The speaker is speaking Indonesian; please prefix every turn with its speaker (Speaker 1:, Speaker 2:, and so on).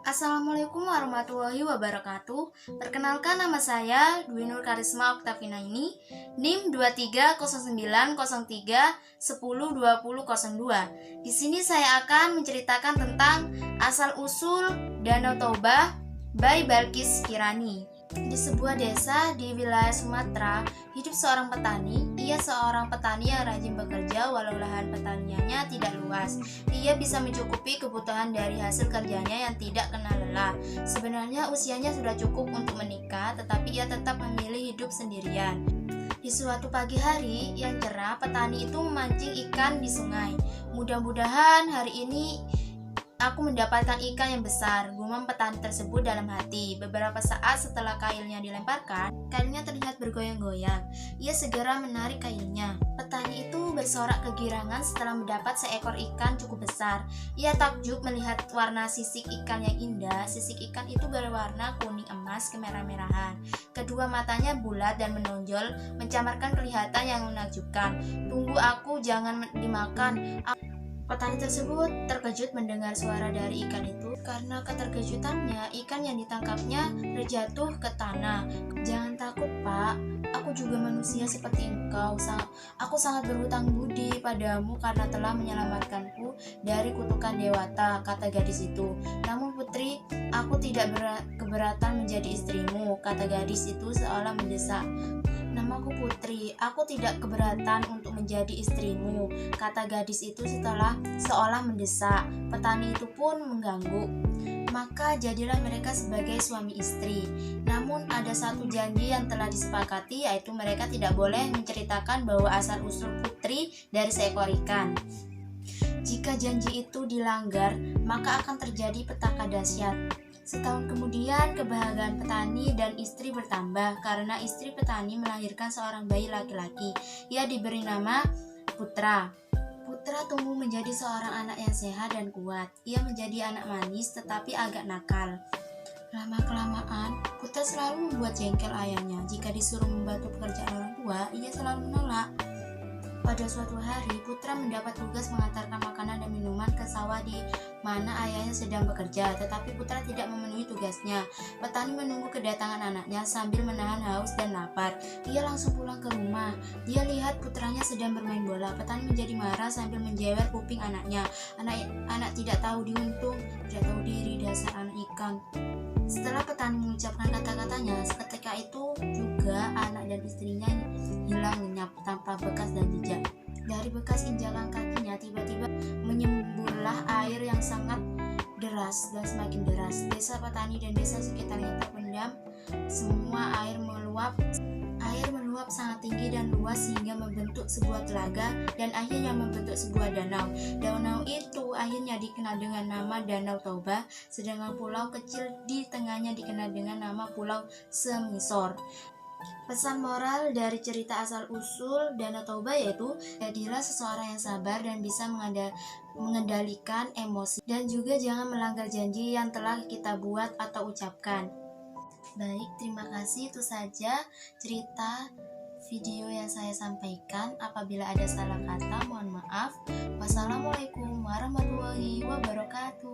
Speaker 1: Assalamualaikum warahmatullahi wabarakatuh. Perkenalkan, nama saya Dwi Nur Karisma Oktavina ini, NIM 230903102002. Di sini saya akan menceritakan tentang asal-usul Danau Toba by Balkis Kirani. Di sebuah desa di wilayah Sumatera, hidup seorang petani. Ia seorang petani yang rajin bekerja walau lahan pertaniannya tidak luas. Ia bisa mencukupi kebutuhan dari hasil kerjanya yang tidak kenal lelah. Sebenarnya usianya sudah cukup untuk menikah, tetapi ia tetap memilih hidup sendirian. Di suatu pagi hari yang cerah, petani itu memancing ikan di sungai. Mudah-mudahan hari ini aku mendapatkan ikan yang besar, gumam petani tersebut dalam hati. Beberapa saat setelah kailnya dilemparkan, kailnya terlihat bergoyang-goyang. Ia segera menarik kailnya. Petani itu bersorak kegirangan setelah mendapat seekor ikan cukup besar. Ia takjub melihat warna sisik ikan yang indah. Sisik ikan itu berwarna kuning emas kemerah-merahan. Kedua matanya bulat dan menonjol, mencamarkan kelihatan yang menakjubkan. "Tunggu aku, jangan dimakan." Petani tersebut terkejut mendengar suara dari ikan itu. Karena keterkejutannya, ikan yang ditangkapnya terjatuh ke tanah. "Jangan takut, Pak. Aku juga manusia seperti engkau. Aku sangat berhutang budi padamu karena telah menyelamatkanku dari kutukan dewata," kata gadis itu. "Namun putri, aku tidak keberatan menjadi istrimu," kata gadis itu seolah mendesak. "Namaku Putri, aku tidak keberatan untuk menjadi istrimu," kata gadis itu seolah mendesak. Petani itu pun mengganggu. Maka jadilah mereka sebagai suami istri. Namun ada satu janji yang telah disepakati, yaitu mereka tidak boleh menceritakan bahwa asal-usul putri dari seekor ikan. Jika janji itu dilanggar, maka akan terjadi petaka dahsyat. Setahun kemudian, kebahagiaan petani dan istri bertambah karena istri petani melahirkan seorang bayi laki-laki. Ia diberi nama Putra. Putra tumbuh menjadi seorang anak yang sehat dan kuat. Ia menjadi anak manis tetapi agak nakal. Lama-kelamaan, Putra selalu membuat jengkel ayahnya. Jika disuruh membantu pekerjaan orang tua, ia selalu menolak. Pada suatu hari, Putra mendapat tugas mengantarkan makanan dan minuman ke sawah di mana ayahnya sedang bekerja, tetapi Putra tidak memenuhi tugasnya. Petani menunggu kedatangan anaknya sambil menahan haus dan lapar. Ia langsung pulang ke rumah. Dia lihat putranya sedang bermain bola. Petani menjadi marah sambil menjewer kuping anaknya. Anak tidak tahu diuntung, tidak tahu diri, dasar anak ikan. Setelah petani mengucapkan kata-katanya, seketika itu juga anak dan istrinya hilang lenyap tanpa bekas dan jejak. Dari bekas injakan kakinya tiba-tiba menyemburlah air yang sangat deras dan semakin deras. Desa petani dan desa sekitarnya terpendam. Semua air meluap sangat tinggi dan luas sehingga membentuk sebuah telaga dan akhirnya membentuk sebuah danau. Danau itu akhirnya dikenal dengan nama Danau Toba, sedangkan pulau kecil di tengahnya dikenal dengan nama Pulau Semisor. Pesan moral dari cerita asal-usul Danau Toba yaitu, jadilah seseorang yang sabar dan bisa mengendalikan emosi, dan juga jangan melanggar janji yang telah kita buat atau ucapkan. Baik, terima kasih. Itu saja cerita video yang saya sampaikan. Apabila ada salah kata, mohon maaf. Wassalamualaikum warahmatullahi wabarakatuh.